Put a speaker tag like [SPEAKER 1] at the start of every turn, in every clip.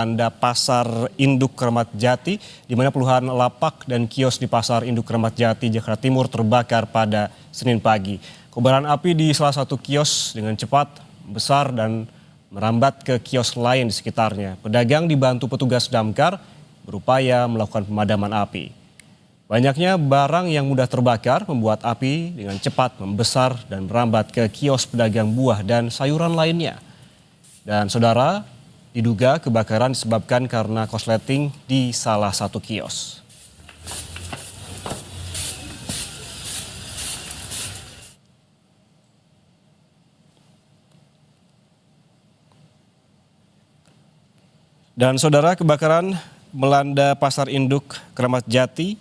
[SPEAKER 1] Anda Pasar Induk Kramat Jati, di mana puluhan lapak dan kios di Pasar Induk Kramat Jati, Jakarta Timur terbakar pada Senin pagi. Kobaran api di salah satu kios dengan cepat besar dan merambat ke kios lain di sekitarnya. Pedagang dibantu petugas damkar berupaya melakukan pemadaman api. Banyaknya barang yang mudah terbakar membuat api dengan cepat membesar dan merambat ke kios pedagang buah dan sayuran lainnya. Dan saudara, diduga kebakaran disebabkan karena korsleting di salah satu kios. Dan saudara, kebakaran melanda Pasar Induk Kramat Jati,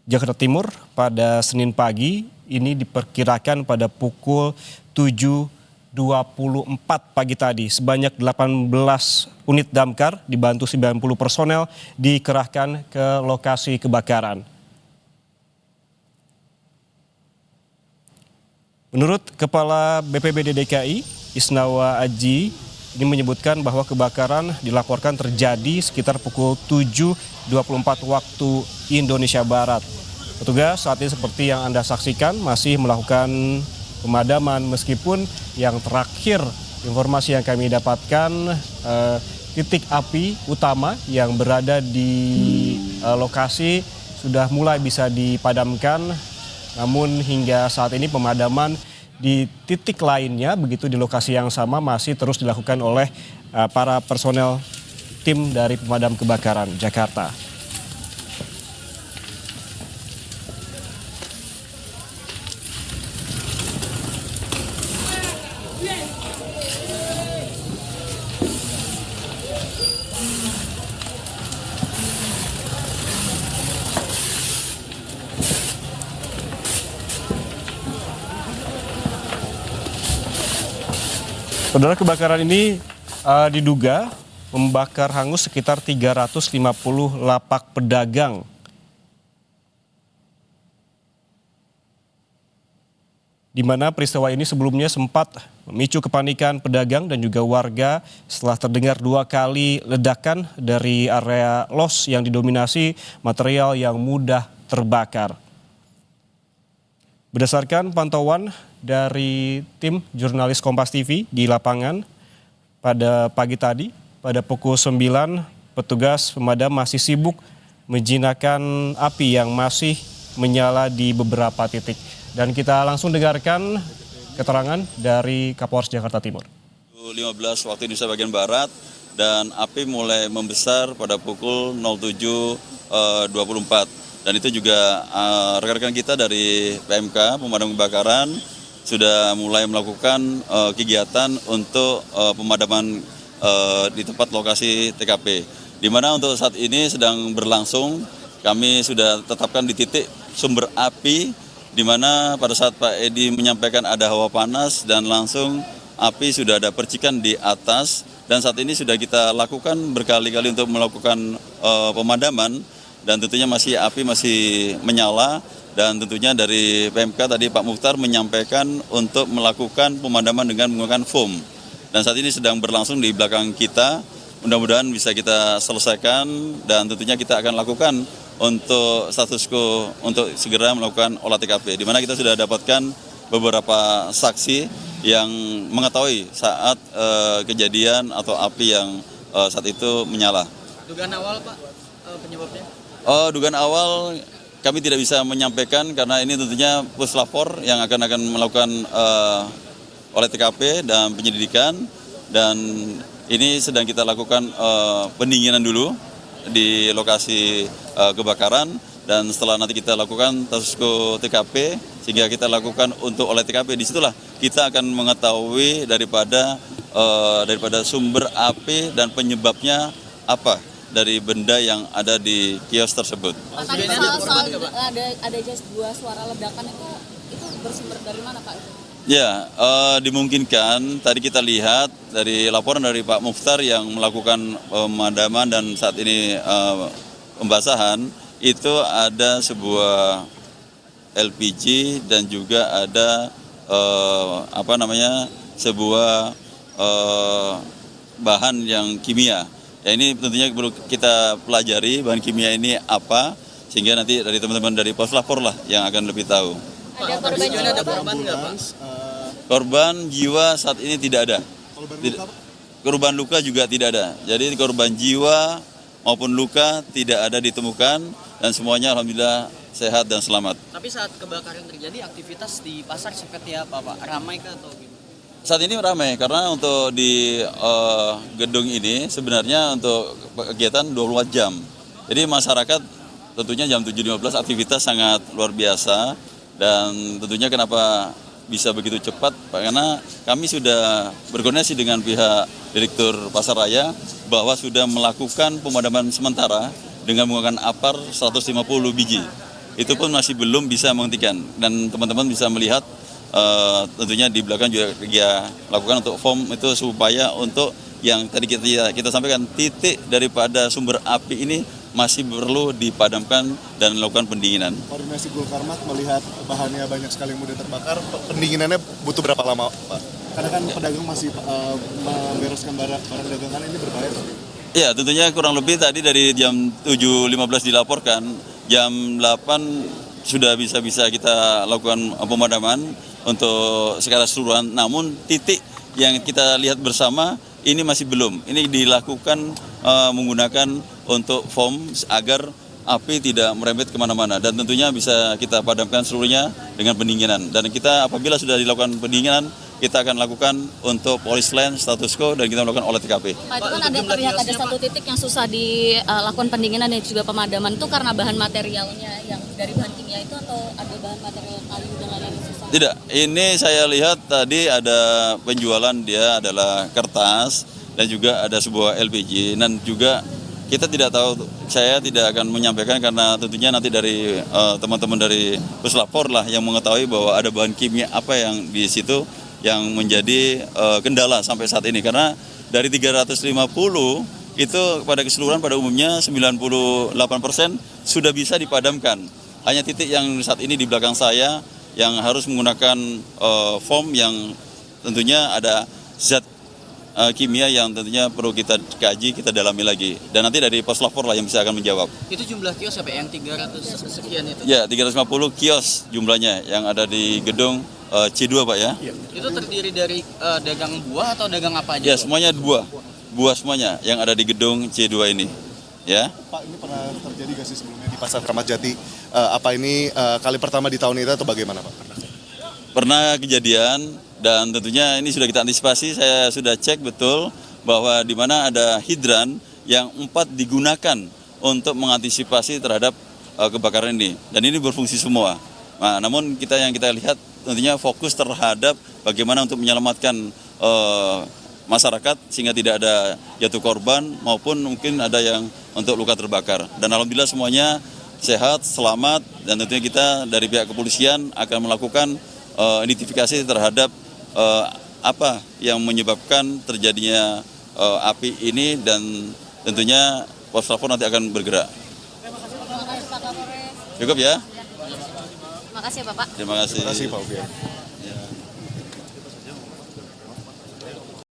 [SPEAKER 1] Jakarta Timur pada Senin pagi. Ini diperkirakan pada pukul 7.24 pagi tadi. Sebanyak 18 unit damkar dibantu 90 personel dikerahkan ke lokasi kebakaran. Menurut Kepala BPBD DKI, Isnawa Aji, ini menyebutkan bahwa kebakaran dilaporkan terjadi sekitar pukul 7.24 waktu Indonesia Barat. Petugas saat ini seperti yang Anda saksikan masih melakukan pemadaman, meskipun yang terakhir informasi yang kami dapatkan titik api utama yang berada di lokasi sudah mulai bisa dipadamkan, namun hingga saat ini pemadaman di titik lainnya begitu di lokasi yang sama masih terus dilakukan oleh para personel tim dari pemadam kebakaran Jakarta. Saudara, kebakaran ini diduga membakar hangus sekitar 350 lapak pedagang. Di mana peristiwa ini sebelumnya sempat memicu kepanikan pedagang dan juga warga setelah terdengar 2 kali ledakan dari area los yang didominasi material yang mudah terbakar. Berdasarkan pantauan dari tim jurnalis Kompas TV di lapangan pada pagi tadi, pada pukul 9, petugas pemadam masih sibuk menjinakkan api yang masih menyala di beberapa titik. Dan kita langsung dengarkan keterangan dari Kapolres Jakarta Timur.
[SPEAKER 2] 15 waktu Indonesia bagian Barat, dan api mulai membesar pada pukul 07.24. Dan itu juga rekan-rekan kita dari PMK, Pemadam Kebakaran, sudah mulai melakukan kegiatan untuk pemadaman di tempat lokasi TKP. Di mana untuk saat ini sedang berlangsung, kami sudah tetapkan di titik sumber api, di mana pada saat Pak Edi menyampaikan ada hawa panas dan langsung api sudah ada percikan di atas. Dan saat ini sudah kita lakukan berkali-kali untuk melakukan pemadaman. Dan tentunya api masih menyala, dan tentunya dari PMK tadi Pak Mukhtar menyampaikan untuk melakukan pemadaman dengan menggunakan foam. Dan saat ini sedang berlangsung di belakang kita, mudah-mudahan bisa kita selesaikan, dan tentunya kita akan lakukan untuk status quo untuk segera melakukan olah TKP. Di mana kita sudah dapatkan beberapa saksi yang mengetahui saat kejadian atau api yang saat itu menyala.
[SPEAKER 3] Dugaan awal Pak, penyebabnya?
[SPEAKER 2] Dugaan awal kami tidak bisa menyampaikan karena ini tentunya puslapor yang akan melakukan oleh TKP dan penyelidikan, dan ini sedang kita lakukan pendinginan dulu di lokasi kebakaran, dan setelah nanti kita lakukan status TKP sehingga kita lakukan untuk oleh TKP, disitulah kita akan mengetahui daripada sumber api dan penyebabnya apa dari benda yang ada di kios tersebut.
[SPEAKER 4] Pak, tadi soal ada dua suara ledakan itu bersumber dari mana Pak?
[SPEAKER 2] Ya, dimungkinkan tadi kita lihat dari laporan dari Pak Mukhtar yang melakukan pemadaman dan saat ini pembasahan, itu ada sebuah LPG dan juga ada sebuah bahan yang kimia Ya ini tentunya perlu kita pelajari bahan kimia ini apa, sehingga nanti dari teman-teman dari Puslapor lah yang akan lebih tahu.
[SPEAKER 4] Ada korban jiwa
[SPEAKER 3] ada
[SPEAKER 4] Pak?
[SPEAKER 3] korban nggak Pak?
[SPEAKER 2] Korban jiwa saat ini tidak ada. Korban luka juga tidak ada. Jadi korban jiwa maupun luka tidak ada ditemukan dan semuanya alhamdulillah sehat dan selamat.
[SPEAKER 3] Tapi saat kebakaran terjadi aktivitas di pasar seperti apa Pak? Ramai kah atau gitu?
[SPEAKER 2] Saat ini ramai karena untuk di gedung ini sebenarnya untuk kegiatan 24 jam. Jadi masyarakat tentunya jam 7.15 aktivitas sangat luar biasa dan tentunya kenapa bisa begitu cepat karena kami sudah berkoordinasi dengan pihak Direktur Pasar Raya bahwa sudah melakukan pemadaman sementara dengan menggunakan APAR 150 biji. Itu pun masih belum bisa menghentikan dan teman-teman bisa melihat tentunya di belakang juga dia lakukan untuk foam itu supaya untuk yang tadi kita sampaikan titik daripada sumber api ini masih perlu dipadamkan dan melakukan pendinginan.
[SPEAKER 5] Koordinasi Gulkarmat melihat bahannya banyak sekali yang mudah terbakar, pendinginannya butuh berapa lama, Pak? Karena kan pedagang masih membereskan barang dagangan ini berbahaya.
[SPEAKER 2] Ya, tentunya kurang lebih tadi dari jam 7.15 dilaporkan, jam 8 sudah bisa kita lakukan pemadaman untuk secara keseluruhan. Namun titik yang kita lihat bersama ini masih belum. Ini dilakukan menggunakan untuk foam agar api tidak merembet kemana-mana dan tentunya bisa kita padamkan seluruhnya dengan pendinginan. Dan kita apabila sudah dilakukan pendinginan, kita akan lakukan untuk polis line, status quo, dan kita melakukan olah TKP.
[SPEAKER 4] Pak, itu kan terlihat ada satu titik yang susah dilakukan pendinginan dan juga pemadaman itu karena bahan materialnya yang dari bahan kimia itu atau ada bahan material kayu dan lain-lain yang susah?
[SPEAKER 2] Tidak, ini saya lihat tadi ada penjualan dia adalah kertas dan juga ada sebuah LPG dan juga kita tidak tahu, saya tidak akan menyampaikan karena tentunya nanti dari teman-teman dari Puslapor lah yang mengetahui bahwa ada bahan kimia apa yang di situ yang menjadi kendala sampai saat ini karena dari 350 itu pada keseluruhan pada umumnya 98% sudah bisa dipadamkan. Hanya titik yang saat ini di belakang saya yang harus menggunakan foam yang tentunya ada zat kimia yang tentunya perlu kita kaji, kita dalami lagi. Dan nanti dari Puslapor lah yang bisa akan menjawab.
[SPEAKER 3] Itu jumlah kios apa yang 300 sekian itu?
[SPEAKER 2] Ya, 350 kios jumlahnya yang ada di gedung C2 Pak ya.
[SPEAKER 3] Itu terdiri dari dagang buah atau dagang apa aja?
[SPEAKER 2] Ya,
[SPEAKER 3] Pak?
[SPEAKER 2] semuanya buah semuanya yang ada di gedung C2 ini. Ya.
[SPEAKER 5] Pak, ini pernah terjadi nggak sih sebelumnya di Pasar Kramat Jati? Apa ini kali pertama di tahun ini atau bagaimana, Pak?
[SPEAKER 2] Pernah kejadian dan tentunya ini sudah kita antisipasi, saya sudah cek betul bahwa di mana ada hidran yang 4 digunakan untuk mengantisipasi terhadap kebakaran ini dan ini berfungsi semua. Nah, namun yang kita lihat tentunya fokus terhadap bagaimana untuk menyelamatkan masyarakat sehingga tidak ada jatuh korban maupun mungkin ada yang untuk luka terbakar. Dan alhamdulillah semuanya sehat, selamat dan tentunya kita dari pihak kepolisian akan melakukan identifikasi terhadap apa yang menyebabkan terjadinya api ini dan tentunya Puslapor nanti akan bergerak.
[SPEAKER 4] Terima kasih Pak Kapolres.
[SPEAKER 2] Cukup ya?
[SPEAKER 4] Terima kasih ya Bapak.
[SPEAKER 2] Terima kasih.
[SPEAKER 5] Terima kasih, Pak Upiah.